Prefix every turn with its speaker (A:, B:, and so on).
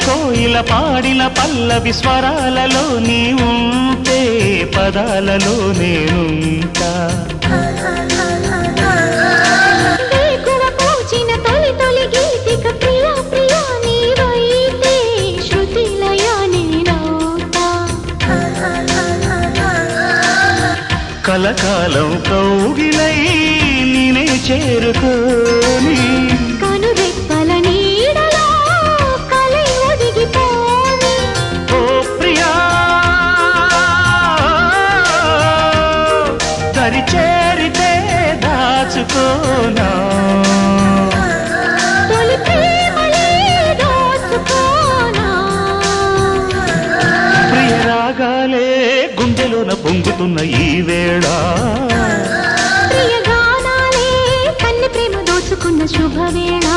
A: కోయిల పాడిన పల్లవి స్వరాలలో నీ ఉంటే పదాలలో నేనుంటా కలకాలం కౌగిలై నేనే చేరుకోని
B: కనురెప్పల నీడలో కలై ఒదిగిపోని
A: ఓ ప్రియా దరి చేరితే దాచుకోనా
B: తొలి ప్రేమలే దోచుకోనా
A: ప్రియ రాగాలే గుండెలోన పొంగుతున్న ఈ వేళ
B: ప్రియ గానాలే కన్నె ప్రేమ దోచుకున్న శుభవేళ